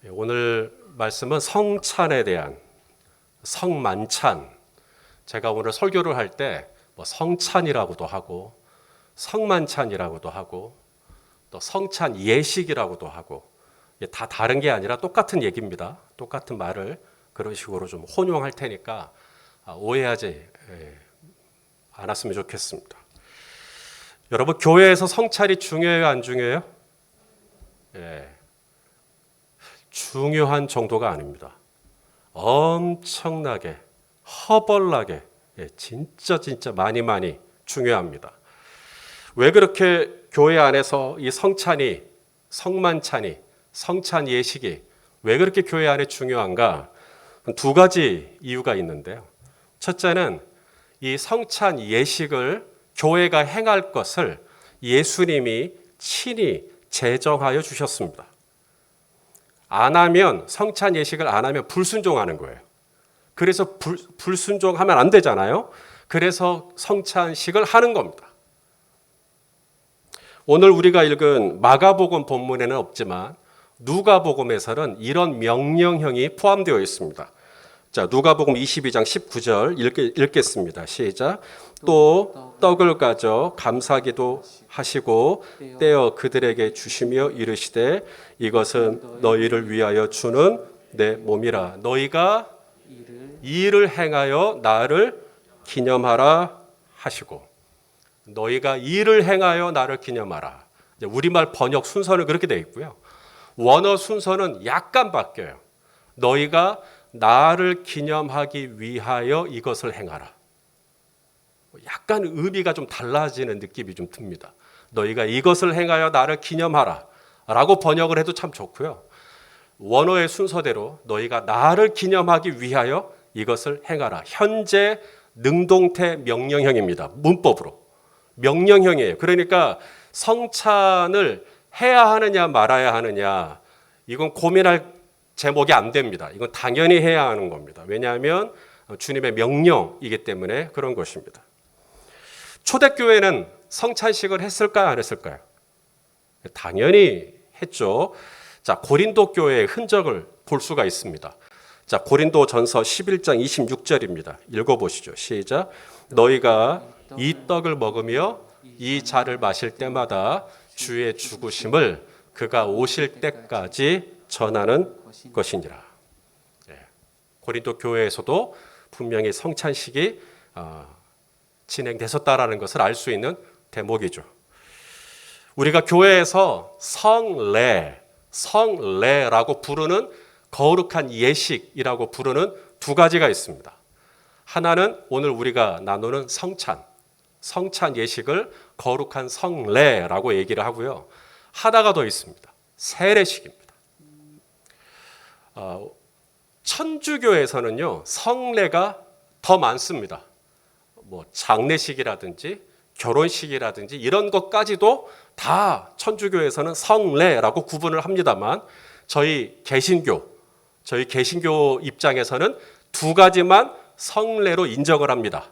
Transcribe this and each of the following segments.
오늘 말씀은 성찬에 대한 성만찬. 제가 오늘 설교를 할 때 성찬이라고도 하고 성만찬이라고도 하고 또 성찬 예식이라고도 하고 다 다른 게 아니라 똑같은 얘기입니다. 똑같은 말을 그런 식으로 좀 혼용할 테니까 오해하지 않았으면 좋겠습니다. 여러분, 교회에서 성찬이 중요해요, 안 중요해요? 중요한 정도가 아닙니다. 엄청나게 허벌나게 진짜 많이 중요합니다. 왜 그렇게 교회 안에서 이 성찬이, 성만찬이, 성찬 예식이 왜 그렇게 교회 안에 중요한가? 두 가지 이유가 있는데요. 첫째는 이 성찬 예식을 교회가 행할 것을 예수님이 친히 제정하여 주셨습니다. 안 하면, 성찬 예식을 안 하면 불순종하는 거예요. 그래서 불순종하면 안 되잖아요. 그래서 성찬식을 하는 겁니다. 오늘 우리가 읽은 마가복음 본문에는 없지만 누가복음에서는 이런 명령형이 포함되어 있습니다. 자, 누가복음 22장 19절 읽겠습니다. 시작. 또 떡을 가져 감사기도 하시고 떼어 그들에게 주시며 이르시되 이것은 너희를 위하여 주는 내 몸이라. 너희가 이를 행하여 나를 기념하라 하시고, 너희가 이를 행하여 나를 기념하라. 우리말 번역 순서는 그렇게 되어 있고요. 원어 순서는 약간 바뀌어요. 너희가 나를 기념하기 위하여 이것을 행하라. 약간 의미가 좀 달라지는 느낌이 좀 듭니다. 너희가 이것을 행하여 나를 기념하라 라고 번역을 해도 참 좋고요. 원어의 순서대로 너희가 나를 기념하기 위하여 이것을 행하라. 현재 능동태 명령형입니다. 문법으로. 명령형이에요. 그러니까 성찬을 해야 하느냐 말아야 하느냐, 이건 고민할 제목이 안 됩니다. 이건 당연히 해야 하는 겁니다. 왜냐하면 주님의 명령이기 때문에 그런 것입니다. 초대교회는 성찬식을 했을까요? 안 했을까요? 당연히 했죠. 자, 고린도 교회의 흔적을 볼 수가 있습니다. 자, 고린도 전서 11장 26절입니다. 읽어보시죠. 시작. 너희가 이 떡을 먹으며 이 잔을 마실 때마다 주의 죽으심을 그가 오실 때까지 전하는 것이니라. 고린도 교회에서도 분명히 성찬식이 진행됐었다라는 것을 알 수 있는 대목이죠. 우리가 교회에서 성례라고 부르는 거룩한 예식이라고 부르는 두 가지가 있습니다. 하나는 오늘 우리가 나누는 성찬 예식을 거룩한 성례라고 얘기를 하고요. 하나가 더 있습니다. 세례식입니다. 천주교에서는요, 성례가 더 많습니다. 장례식이라든지 결혼식이라든지 이런 것까지도 다 천주교에서는 성례라고 구분을 합니다만, 저희 개신교 입장에서는 두 가지만 성례로 인정을 합니다.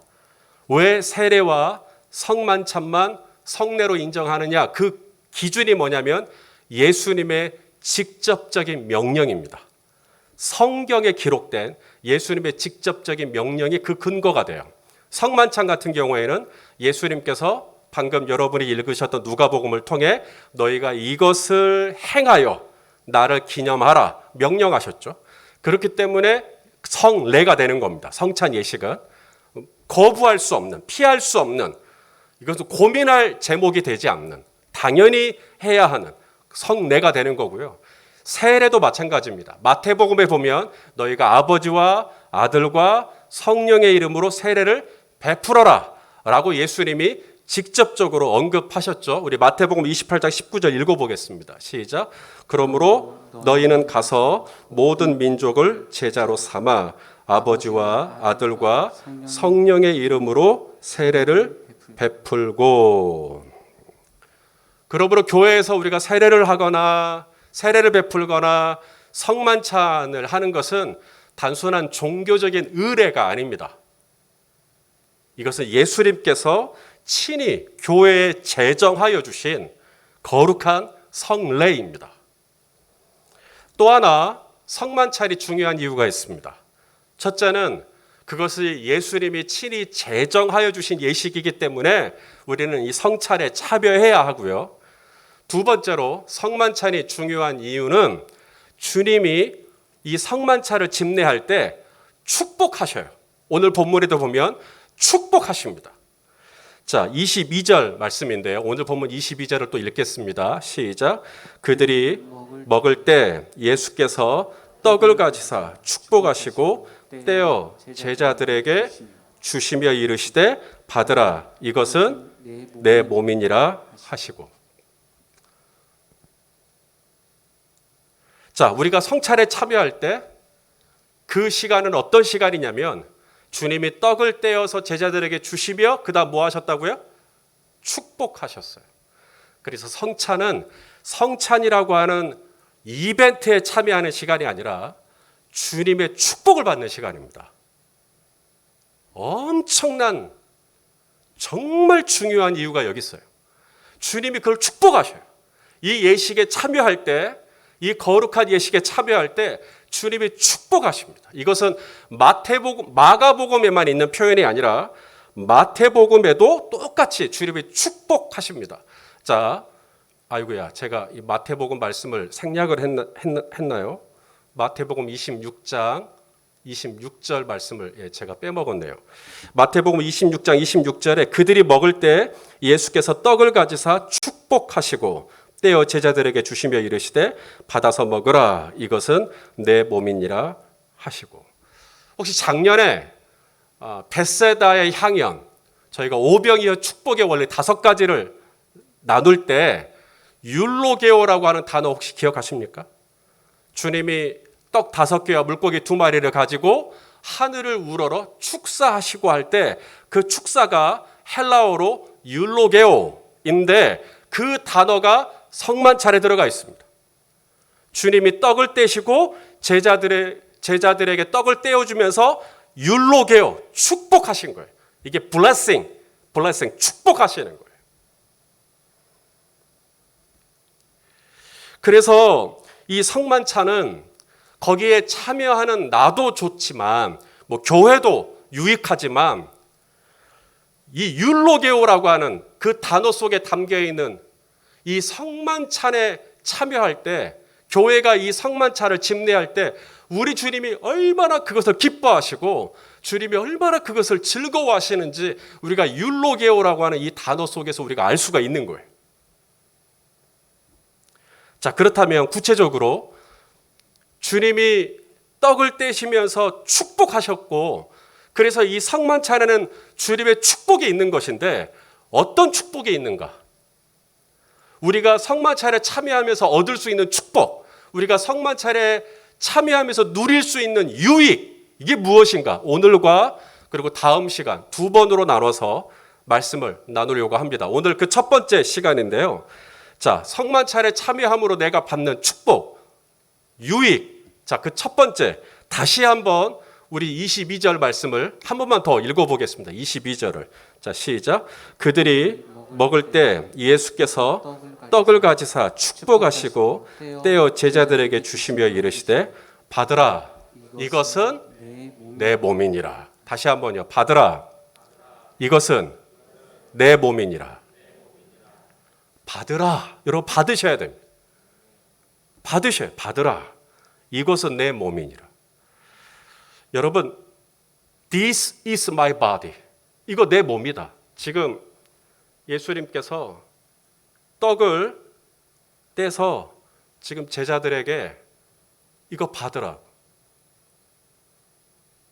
왜 세례와 성만찬만 성례로 인정하느냐? 그 기준이 뭐냐면 예수님의 직접적인 명령입니다. 성경에 기록된 예수님의 직접적인 명령이 그 근거가 돼요. 성만찬 같은 경우에는 예수님께서 방금 여러분이 읽으셨던 누가복음을 통해 너희가 이것을 행하여 나를 기념하라 명령하셨죠. 그렇기 때문에 성례가 되는 겁니다. 성찬 예식은 거부할 수 없는, 피할 수 없는, 이것은 고민할 제목이 되지 않는, 당연히 해야 하는 성례가 되는 거고요. 세례도 마찬가지입니다. 마태복음에 보면 너희가 아버지와 아들과 성령의 이름으로 세례를 베풀어라 라고 예수님이 직접적으로 언급하셨죠. 우리 마태복음 28장 19절 읽어보겠습니다. 시작. 그러므로 너희는 가서 모든 민족을 제자로 삼아 아버지와 아들과 성령의 이름으로 세례를 베풀고. 그러므로 교회에서 우리가 세례를 하거나 세례를 베풀거나 성만찬을 하는 것은 단순한 종교적인 의례가 아닙니다. 이것은 예수님께서 친히 교회에 제정하여 주신 거룩한 성례입니다. 또 하나 성만찬이 중요한 이유가 있습니다. 첫째는 그것이 예수님이 친히 제정하여 주신 예식이기 때문에 우리는 이 성찬에 참여해야 하고요. 두 번째로 성만찬이 중요한 이유는 주님이 이 성만찬을 집례할 때 축복하셔요. 오늘 본문에도 보면 축복하십니다. 자, 22절 말씀인데요. 오늘 본문 22절을 또 읽겠습니다. 시작. 그들이 먹을 때 예수께서 떡을 가지사 축복하시고 떼어 제자들에게 주시며 이르시되 받으라, 이것은 내 몸이니라 하시고. 자, 우리가 성찬에 참여할 때 그 시간은 어떤 시간이냐면 주님이 떡을 떼어서 제자들에게 주시며 그다음 뭐 하셨다고요? 축복하셨어요. 그래서 성찬은 성찬이라고 하는 이벤트에 참여하는 시간이 아니라 주님의 축복을 받는 시간입니다. 엄청난 정말 중요한 이유가 여기 있어요. 주님이 그걸 축복하셔요. 이 예식에 참여할 때, 이 거룩한 예식에 참여할 때 주님이 축복하십니다. 이것은 마태복음, 마가복음에만 있는 표현이 아니라 마태복음에도 똑같이 주님이 축복하십니다. 자, 아이고야, 제가 이 마태복음 말씀을 생략을 했나요? 마태복음 26장 26절 말씀을 제가 빼먹었네요. 마태복음 26장 26절에 그들이 먹을 때 예수께서 떡을 가지사 축복하시고 떼어 제자들에게 주시며 이르시되 받아서 먹으라, 이것은 내 몸이니라 하시고. 혹시 작년에 벳세다의 향연, 저희가 오병이어 축복의 원리 5가지를 나눌 때 율로게오라고 하는 단어 혹시 기억하십니까? 주님이 떡 5개와 물고기 2마리를 가지고 하늘을 우러러 축사하시고 할 때 그 축사가 헬라어로 율로게오인데 그 단어가 성만찬에 들어가 있습니다. 주님이 떡을 떼시고 제자들에게 떡을 떼어주면서 율로게오, 축복하신 거예요. 이게 blessing, 축복하시는 거예요. 그래서 이 성만찬은 거기에 참여하는 나도 좋지만 뭐 교회도 유익하지만 이 율로게오라고 하는 그 단어 속에 담겨 있는 이 성만찬에 참여할 때, 교회가 이 성만찬을 집례할 때 우리 주님이 얼마나 그것을 기뻐하시고 주님이 얼마나 그것을 즐거워하시는지 우리가 율로게오라고 하는 이 단어 속에서 우리가 알 수가 있는 거예요. 자, 그렇다면 구체적으로 주님이 떡을 떼시면서 축복하셨고, 그래서 이 성만찬에는 주님의 축복이 있는 것인데 어떤 축복이 있는가? 우리가 성만찬에 참여하면서 얻을 수 있는 축복, 우리가 성만찬에 참여하면서 누릴 수 있는 유익, 이게 무엇인가? 오늘과 그리고 다음 시간 2번으로 나눠서 말씀을 나누려고 합니다. 오늘 그 첫 번째 시간인데요. 자, 성만찬에 참여함으로 내가 받는 축복, 유익. 자, 그 첫 번째, 다시 한번 우리 22절 말씀을 한 번만 더 읽어보겠습니다. 22절을. 자, 시작. 그들이 먹을 때 예수께서 떡을 가지사 축복하시고 떼어 제자들에게 주시며 이르시되 받으라, 이것은 내 몸이니라. 다시 한번요. 받으라, 이것은 내 몸이니라. 받으라. 여러분 받으셔야 됩니다. 받으라. 이것은 내 몸이니라. 여러분, this is my body. 이거 내 몸이다. 지금 예수님께서 떡을 떼서 지금 제자들에게 이거 받으라.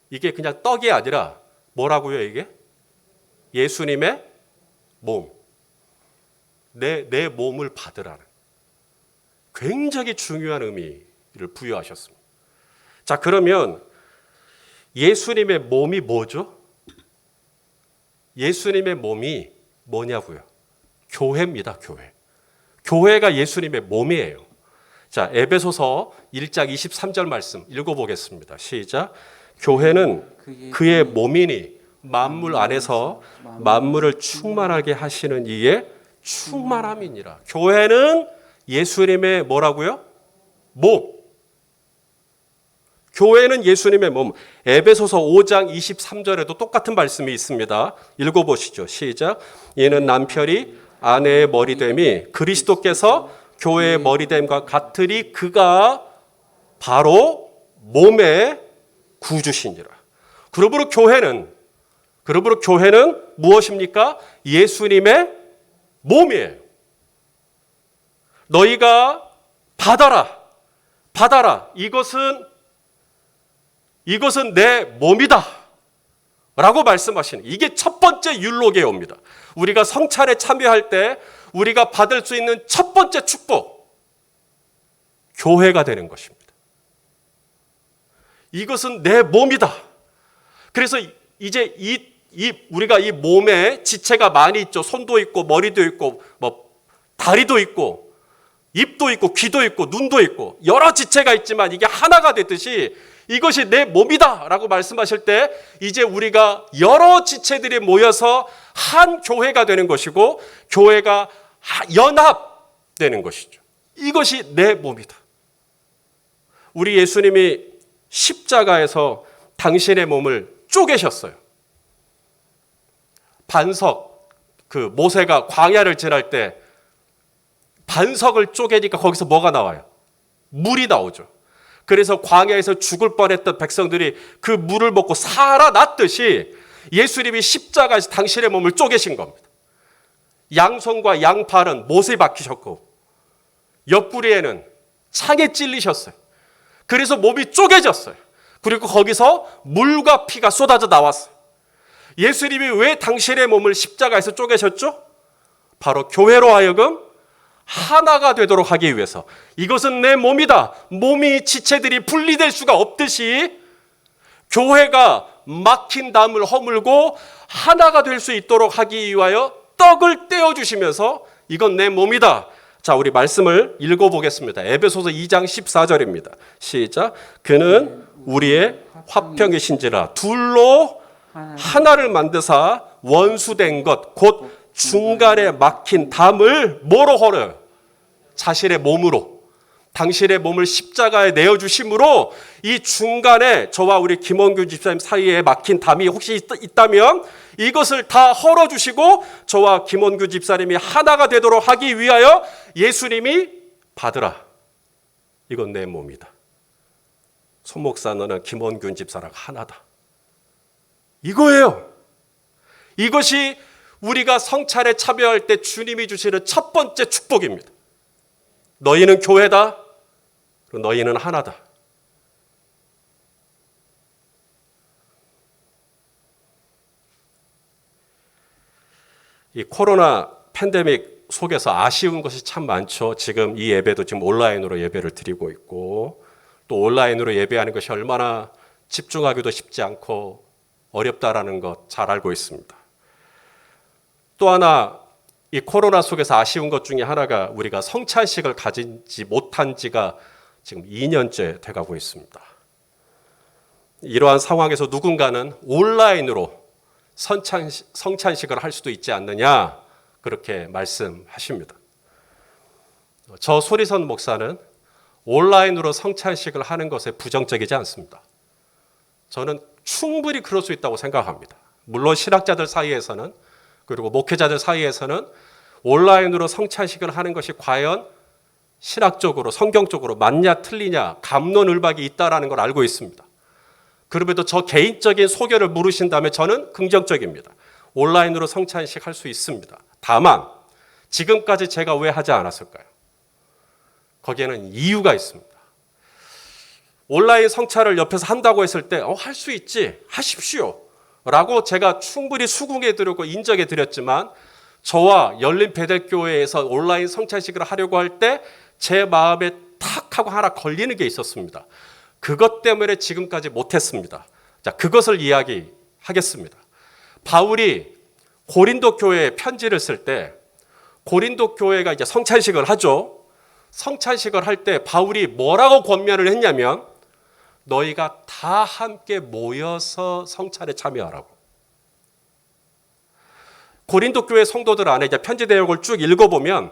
이게 그냥 떡이 아니라 뭐라고요, 이게? 예수님의 몸. 내 몸을 받으라는 굉장히 중요한 의미를 부여하셨습니다. 자, 그러면 예수님의 몸이 뭐죠? 예수님의 몸이 뭐냐고요? 교회입니다, 교회. 교회가 예수님의 몸이에요. 자, 에베소서 1장 23절 말씀 읽어보겠습니다. 시작. 교회는 그의 몸이니 만물 안에서 만물을 충만하게 하시는 이의 충만함이니라. 교회는 예수님의 뭐라고요? 몸. 교회는 예수님의 몸. 에베소서 5장 23절에도 똑같은 말씀이 있습니다. 읽어보시죠. 시작. 이는 남편이 아내의 머리됨이 그리스도께서 교회의 머리됨과 같으리 그가 바로 몸의 구주시니라. 그러므로 교회는 무엇입니까? 예수님의 몸이에요. 너희가 받아라. 이것은 내 몸이다. 라고 말씀하시는, 이게 첫 번째 율로게오입니다. 우리가 성찬에 참여할 때 우리가 받을 수 있는 첫 번째 축복, 교회가 되는 것입니다. 이것은 내 몸이다. 그래서 이제 우리가 이 몸에 지체가 많이 있죠. 손도 있고 머리도 있고 다리도 있고 입도 있고 귀도 있고 눈도 있고 여러 지체가 있지만 이게 하나가 됐듯이 이것이 내 몸이다 라고 말씀하실 때 이제 우리가 여러 지체들이 모여서 한 교회가 되는 것이고 교회가 연합되는 것이죠. 이것이 내 몸이다. 우리 예수님이 십자가에서 당신의 몸을 쪼개셨어요. 반석, 모세가 광야를 지날 때 반석을 쪼개니까 거기서 뭐가 나와요? 물이 나오죠. 그래서 광야에서 죽을 뻔했던 백성들이 그 물을 먹고 살아났듯이 예수님이 십자가에서 당신의 몸을 쪼개신 겁니다. 양손과 양팔은 못에 박히셨고 옆구리에는 창에 찔리셨어요. 그래서 몸이 쪼개졌어요. 그리고 거기서 물과 피가 쏟아져 나왔어요. 예수님이 왜 당신의 몸을 십자가에서 쪼개셨죠? 바로 교회로 하여금 하나가 되도록 하기 위해서. 이것은 내 몸이다. 몸이 지체들이 분리될 수가 없듯이 교회가 막힌 담을 허물고 하나가 될 수 있도록 하기 위하여 떡을 떼어주시면서 이건 내 몸이다. 자, 우리 말씀을 읽어보겠습니다. 에베소서 2장 14절입니다. 시작. 그는 우리의 화평이신지라 둘로 하나를 만드사 원수된 것 곧 중간에 막힌 담을 뭐로 헐어요? 자신의 몸으로. 당신의 몸을 십자가에 내어주심으로 이 중간에 저와 우리 김원규 집사님 사이에 막힌 담이 혹시 있다면 이것을 다 헐어주시고 저와 김원규 집사님이 하나가 되도록 하기 위하여 예수님이 받으라. 이건 내 몸이다. 손 목사 너는 김원균 집사랑 하나다. 이거예요. 이것이 우리가 성찬에 참여할 때 주님이 주시는 첫 번째 축복입니다. 너희는 교회다. 너희는 하나다. 이 코로나 팬데믹 속에서 아쉬운 것이 참 많죠. 지금 이 예배도 지금 온라인으로 예배를 드리고 있고 또 온라인으로 예배하는 것이 얼마나 집중하기도 쉽지 않고 어렵다라는 것 잘 알고 있습니다. 또 하나 이 코로나 속에서 아쉬운 것 중에 하나가 우리가 성찬식을 가지지 못한 지가 지금 2년째 돼가고 있습니다. 이러한 상황에서 누군가는 온라인으로 성찬식을 할 수도 있지 않느냐 그렇게 말씀하십니다. 저 소리선 목사는 온라인으로 성찬식을 하는 것에 부정적이지 않습니다. 저는 충분히 그럴 수 있다고 생각합니다. 물론 신학자들 사이에서는 그리고 목회자들 사이에서는 온라인으로 성찬식을 하는 것이 과연 신학적으로 성경적으로 맞냐 틀리냐 갑론을박이 있다라는 걸 알고 있습니다. 그럼에도 저 개인적인 소견을 물으신다면 저는 긍정적입니다. 온라인으로 성찬식 할 수 있습니다. 다만 지금까지 제가 왜 하지 않았을까요? 거기에는 이유가 있습니다. 온라인 성찬을 옆에서 한다고 했을 때 할 수 있지 하십시오 라고 제가 충분히 수긍해 드렸고 인정해 드렸지만 저와 열린 베델교회에서 온라인 성찬식을 하려고 할 때 제 마음에 탁 하고 하나 걸리는 게 있었습니다. 그것 때문에 지금까지 못했습니다. 자, 그것을 이야기하겠습니다. 바울이 고린도 교회에 편지를 쓸 때 고린도 교회가 이제 성찬식을 하죠. 성찬식을 할 때 바울이 뭐라고 권면을 했냐면 너희가 다 함께 모여서 성찬에 참여하라고. 고린도 교회 성도들 안에 이제 편지 내용을 쭉 읽어보면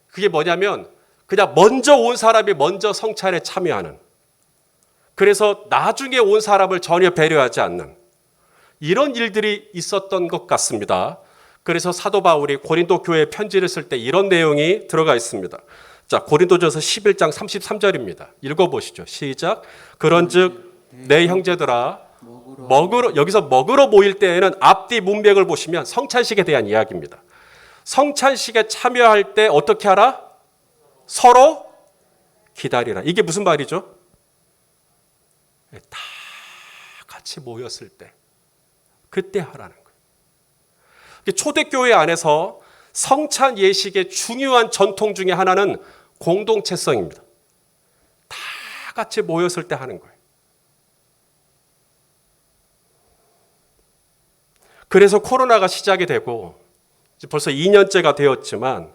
그게 뭐냐면 그냥 먼저 온 사람이 먼저 성찬에 참여하는 그래서 나중에 온 사람을 전혀 배려하지 않는 이런 일들이 있었던 것 같습니다. 그래서 사도 바울이 고린도 교회에 편지를 쓸 때 이런 내용이 들어가 있습니다. 자, 고린도전서 11장 33절입니다. 읽어보시죠. 시작. 그런즉 내 형제들아 여기서 먹으러 모일 때에는 앞뒤 문맥을 보시면 성찬식에 대한 이야기입니다. 성찬식에 참여할 때 어떻게 하라? 서로 기다리라. 이게 무슨 말이죠? 다 같이 모였을 때 그때 하라는 거예요. 초대교회 안에서 성찬 예식의 중요한 전통 중에 하나는 공동체성입니다. 다 같이 모였을 때 하는 거예요. 그래서 코로나가 시작이 되고 벌써 2년째가 되었지만,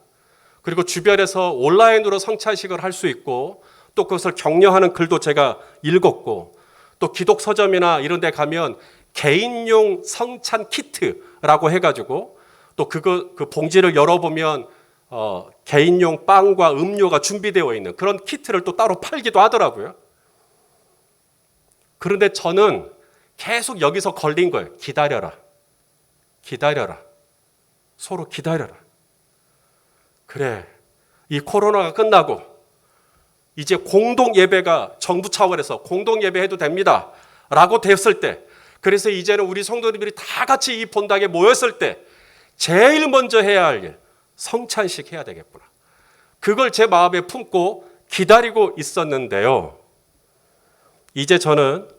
그리고 주변에서 온라인으로 성찬식을 할 수 있고 또 그것을 격려하는 글도 제가 읽었고, 또 기독 서점이나 이런 데 가면 개인용 성찬 키트라고 해가지고 또 그 봉지를 열어보면 개인용 빵과 음료가 준비되어 있는 그런 키트를 또 따로 팔기도 하더라고요. 그런데 저는 계속 여기서 걸린 거예요. 기다려라. 기다려라. 서로 기다려라. 그래, 이 코로나가 끝나고 이제 공동 예배가 정부 차원에서 공동 예배 해도 됩니다 라고 됐을 때, 그래서 이제는 우리 성도님들이 다 같이 이 본당에 모였을 때 제일 먼저 해야 할 일, 성찬식 해야 되겠구나. 그걸 제 마음에 품고 기다리고 있었는데요. 이제 저는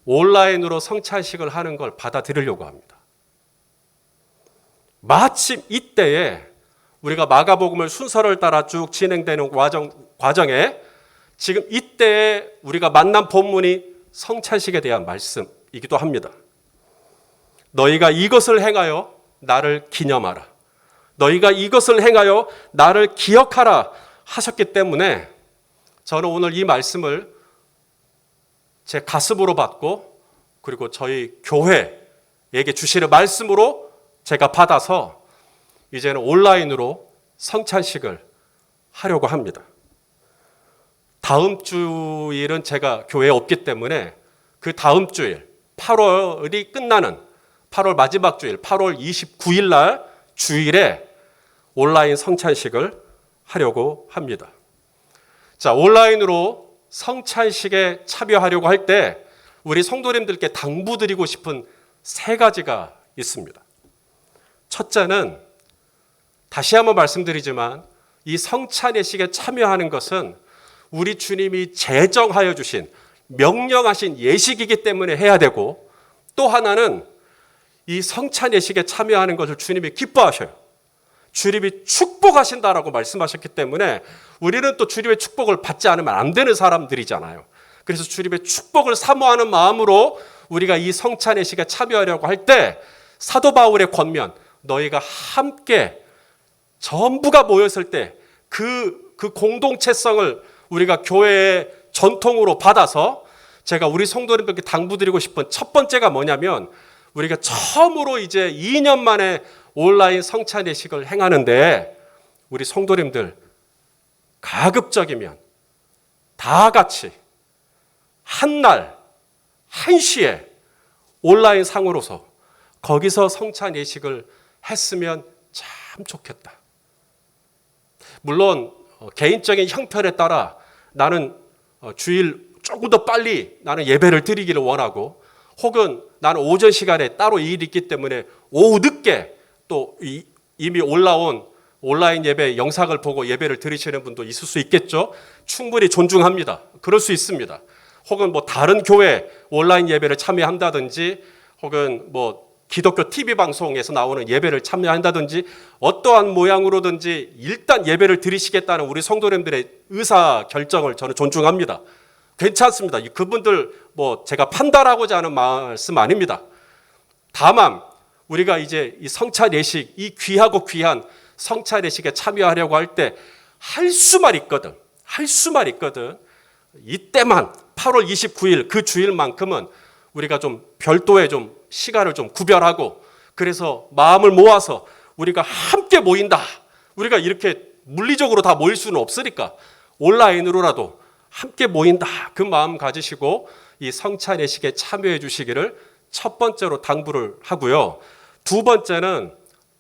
온라인으로 성찬식을 하는 걸 받아들이려고 합니다. 마침 이때에 우리가 마가복음을 순서를 따라 쭉 진행되는 과정에 지금 이때에 우리가 만난 본문이 성찬식에 대한 말씀이기도 합니다. 너희가 이것을 행하여 나를 기념하라. 너희가 이것을 행하여 나를 기억하라 하셨기 때문에 저는 오늘 이 말씀을 제 가슴으로 받고, 그리고 저희 교회에게 주시는 말씀으로 제가 받아서 이제는 온라인으로 성찬식을 하려고 합니다. 다음 주일은 제가 교회에 없기 때문에 그 다음 주일 8월이 끝나는 8월 마지막 주일 8월 29일 날 주일에 온라인 성찬식을 하려고 합니다. 자, 온라인으로 성찬식에 참여하려고 할 때 우리 성도님들께 당부드리고 싶은 세 가지가 있습니다. 첫째는 다시 한번 말씀드리지만 이 성찬 예식에 참여하는 것은 우리 주님이 제정하여 주신 명령하신 예식이기 때문에 해야 되고, 또 하나는 이 성찬 예식에 참여하는 것을 주님이 기뻐하셔요. 주님이 축복하신다라고 말씀하셨기 때문에 우리는 또 주님의 축복을 받지 않으면 안 되는 사람들이잖아요. 그래서 주님의 축복을 사모하는 마음으로 우리가 이 성찬 예식에 참여하려고 할 때 사도 바울의 권면, 너희가 함께 전부가 모였을 때 그 공동체성을 우리가 교회의 전통으로 받아서 제가 우리 성도님들께 당부드리고 싶은 첫 번째가 뭐냐면, 우리가 처음으로 이제 2년 만에 온라인 성찬 예식을 행하는데 우리 성도님들 가급적이면 다 같이 한 날, 한 시에 온라인 상으로서 거기서 성찬 예식을 했으면 참 좋겠다. 물론 개인적인 형편에 따라 나는 주일 조금 더 빨리 나는 예배를 드리기를 원하고, 혹은 나는 오전 시간에 따로 일이 있기 때문에 오후 늦게 또 이미 올라온 온라인 예배 영상을 보고 예배를 드리시는 분도 있을 수 있겠죠. 충분히 존중합니다. 그럴 수 있습니다. 혹은 뭐 다른 교회 온라인 예배를 참여한다든지, 혹은 뭐 기독교 TV 방송에서 나오는 예배를 참여한다든지, 어떠한 모양으로든지 일단 예배를 드리시겠다는 우리 성도님들의 의사 결정을 저는 존중합니다. 괜찮습니다. 그분들 뭐 제가 판단하고자 하는 말씀 아닙니다. 다만 우리가 이제 이 성찬 예식, 이 귀하고 귀한 성찬 예식에 참여하려고 할 때 할 수만 있거든. 할 수만 있거든. 이때만 8월 29일 그 주일만큼은 우리가 좀 별도의 좀 시간을 좀 구별하고, 그래서 마음을 모아서 우리가 함께 모인다. 우리가 이렇게 물리적으로 다 모일 수는 없으니까 온라인으로라도 함께 모인다 그 마음 가지시고 이 성찬 예식에 참여해 주시기를 첫 번째로 당부를 하고요. 두 번째는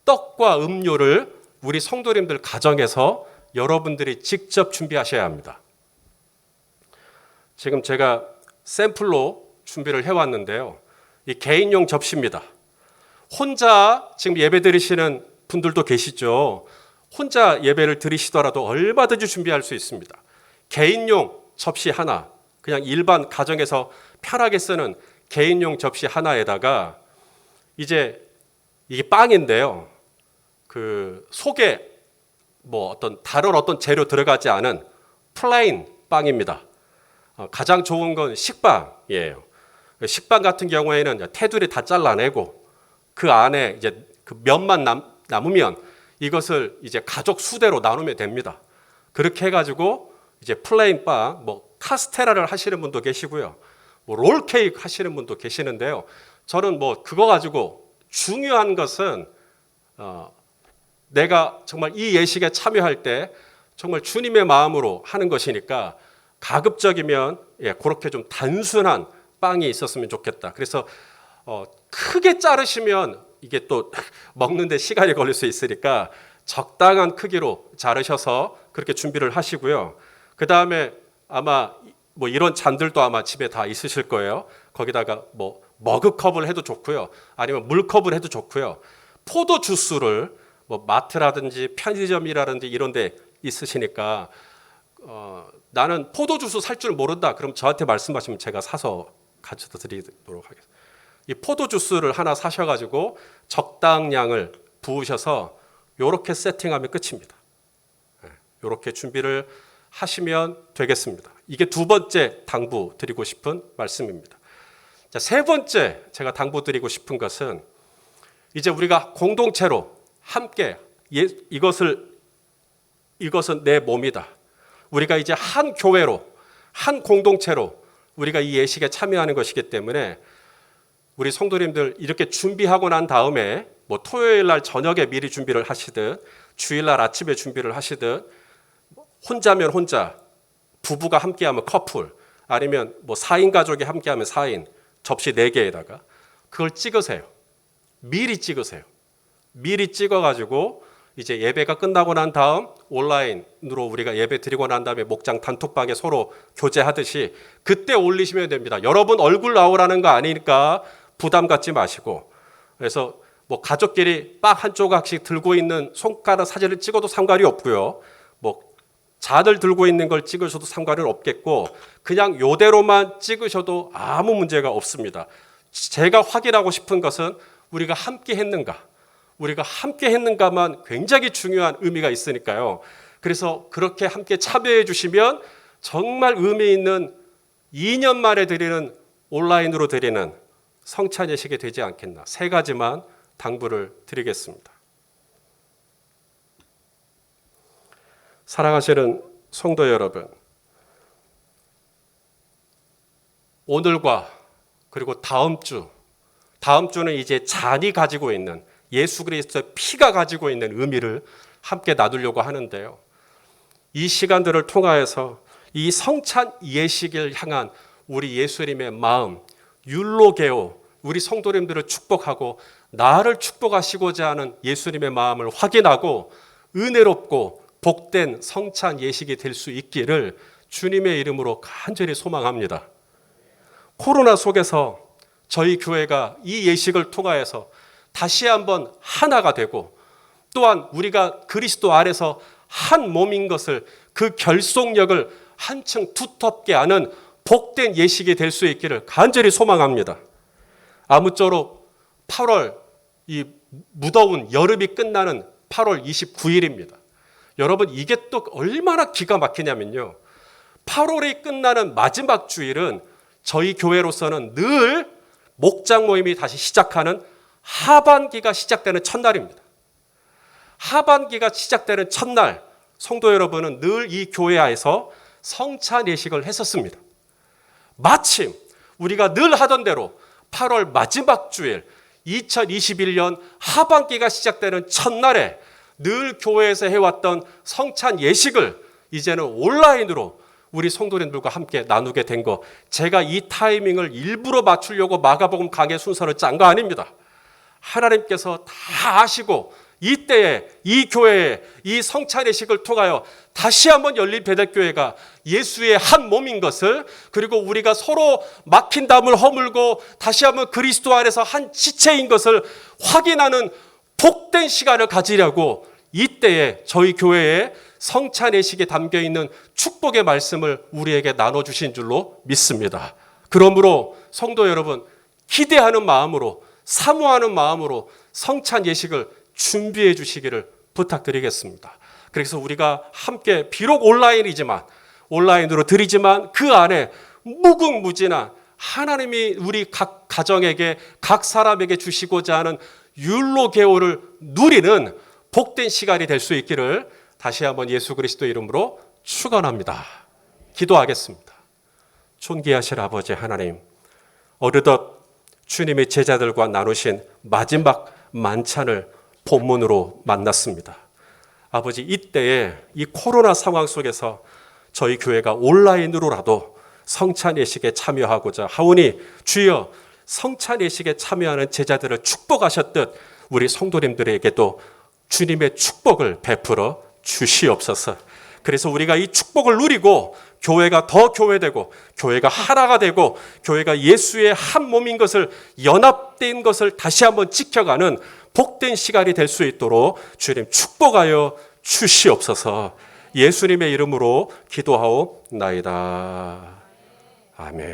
떡과 음료를 우리 성도님들 가정에서 여러분들이 직접 준비하셔야 합니다. 지금 제가 샘플로 준비를 해왔는데요. 이 개인용 접시입니다. 혼자 지금 예배 드리시는 분들도 계시죠. 혼자 예배를 드리시더라도 얼마든지 준비할 수 있습니다. 개인용 접시 하나, 그냥 일반 가정에서 편하게 쓰는 개인용 접시 하나에다가 이제 이게 빵인데요. 그 속에 뭐 다른 어떤 재료 들어가지 않은 플레인 빵입니다. 가장 좋은 건 식빵이에요. 식빵 같은 경우에는 테두리 다 잘라내고 그 안에 이제 그 면만 남으면 이것을 이제 가족 수대로 나누면 됩니다. 그렇게 해가지고 이제 플레인 빵, 뭐 카스테라를 하시는 분도 계시고요, 뭐 롤케이크 하시는 분도 계시는데요. 저는 뭐 그거 가지고 중요한 것은 내가 정말 이 예식에 참여할 때 정말 주님의 마음으로 하는 것이니까 가급적이면 그렇게 좀 단순한 빵이 있었으면 좋겠다. 그래서 크게 자르시면 이게 또 먹는데 시간이 걸릴 수 있으니까 적당한 크기로 자르셔서 그렇게 준비를 하시고요. 그 다음에 아마 뭐 이런 잔들도 아마 집에 다 있으실 거예요. 거기다가 뭐 머그컵을 해도 좋고요, 아니면 물컵을 해도 좋고요. 포도 주스를 뭐 마트라든지 편의점이라든지 이런 데 있으시니까 나는 포도 주스 살 줄 모른다. 그럼 저한테 말씀하시면 제가 사서 가져다 드리도록 하겠습니다. 이 포도 주스를 하나 사셔가지고 적당량을 부으셔서 이렇게 세팅하면 끝입니다. 이렇게 준비를 하시면 되겠습니다. 이게 두 번째 당부 드리고 싶은 말씀입니다. 자, 세 번째 제가 당부 드리고 싶은 것은 이제 우리가 공동체로 함께 이것은 내 몸이다. 우리가 이제 한 교회로, 한 공동체로 우리가 이 예식에 참여하는 것이기 때문에 우리 성도님들 이렇게 준비하고 난 다음에 뭐 토요일 날 저녁에 미리 준비를 하시든 주일날 아침에 준비를 하시든, 혼자면 혼자, 부부가 함께하면 커플, 아니면 뭐 4인 가족이 함께하면 4인, 접시 4개에다가 그걸 찍으세요. 미리 찍으세요. 미리 찍어가지고 이제 예배가 끝나고 난 다음 온라인으로 우리가 예배 드리고 난 다음에 목장 단톡방에 서로 교제하듯이 그때 올리시면 됩니다. 여러분 얼굴 나오라는 거 아니니까 부담 갖지 마시고, 그래서 뭐 가족끼리 빵 한 조각씩 들고 있는 손가락 사진을 찍어도 상관이 없고요, 뭐 잔을 들고 있는 걸 찍으셔도 상관은 없겠고, 그냥 요대로만 찍으셔도 아무 문제가 없습니다. 제가 확인하고 싶은 것은 우리가 함께 했는가, 우리가 함께 했는가만 굉장히 중요한 의미가 있으니까요. 그래서 그렇게 함께 참여해 주시면 정말 의미 있는 2년 만에 드리는, 온라인으로 드리는 성찬 예식이 되지 않겠나. 세 가지만 당부를 드리겠습니다. 사랑하시는 성도 여러분, 오늘과 그리고 다음 주는 이제 잔이 가지고 있는, 예수 그리스도의 피가 가지고 있는 의미를 함께 나누려고 하는데요. 이 시간들을 통하여서 이 성찬 예식을 향한 우리 예수님의 마음, 율로게오, 우리 성도님들을 축복하고 나를 축복하시고자 하는 예수님의 마음을 확인하고 은혜롭고 복된 성찬 예식이 될 수 있기를 주님의 이름으로 간절히 소망합니다. 코로나 속에서 저희 교회가 이 예식을 통하여서 다시 한번 하나가 되고, 또한 우리가 그리스도 안에서 한 몸인 것을, 그 결속력을 한층 두텁게 아는 복된 예식이 될 수 있기를 간절히 소망합니다. 아무쪼록 8월, 이 무더운 여름이 끝나는 8월 29일입니다. 여러분, 이게 또 얼마나 기가 막히냐면요, 8월이 끝나는 마지막 주일은 저희 교회로서는 늘 목장 모임이 다시 시작하는 하반기가 시작되는 첫날입니다. 하반기가 시작되는 첫날, 성도 여러분은 늘 이 교회 안에서 성찬 예식을 했었습니다. 마침 우리가 늘 하던 대로 8월 마지막 주일, 2021년 하반기가 시작되는 첫날에 늘 교회에서 해왔던 성찬 예식을 이제는 온라인으로 우리 성도님들과 함께 나누게 된 거, 제가 이 타이밍을 일부러 맞추려고 마가복음 강의 순서를 짠 거 아닙니다. 하나님께서 다 아시고 이때에 이 교회에 이 성찬 예식을 통하여 다시 한번 열린 베델교회가 예수의 한 몸인 것을, 그리고 우리가 서로 막힌 담을 허물고 다시 한번 그리스도 안에서 한 지체인 것을 확인하는 복된 시간을 가지려고 이때에 저희 교회에 성찬 예식에 담겨 있는 축복의 말씀을 우리에게 나눠주신 줄로 믿습니다. 그러므로 성도 여러분, 기대하는 마음으로, 사모하는 마음으로 성찬 예식을 준비해 주시기를 부탁드리겠습니다. 그래서 우리가 함께 비록 온라인으로 드리지만 그 안에 무궁무진한 하나님이 우리 각 가정에게, 각 사람에게 주시고자 하는 율로게오를 누리는 복된 시간이 될 수 있기를 다시 한번 예수 그리스도 이름으로 축원합니다. 기도하겠습니다. 존귀하신 아버지 하나님, 어느덧 주님의 제자들과 나누신 마지막 만찬을 본문으로 만났습니다. 아버지, 이때에 이 코로나 상황 속에서 저희 교회가 온라인으로라도 성찬 예식에 참여하고자 하오니 주여, 성찬 예식에 참여하는 제자들을 축복하셨듯 우리 성도님들에게도 주님의 축복을 베풀어 주시옵소서. 그래서 우리가 이 축복을 누리고 교회가 더 교회되고 교회가 하나가 되고 교회가 예수의 한 몸인 것을, 연합된 것을 다시 한번 지켜가는 복된 시간이 될 수 있도록 주님 축복하여 주시옵소서. 예수님의 이름으로 기도하옵나이다. 아멘.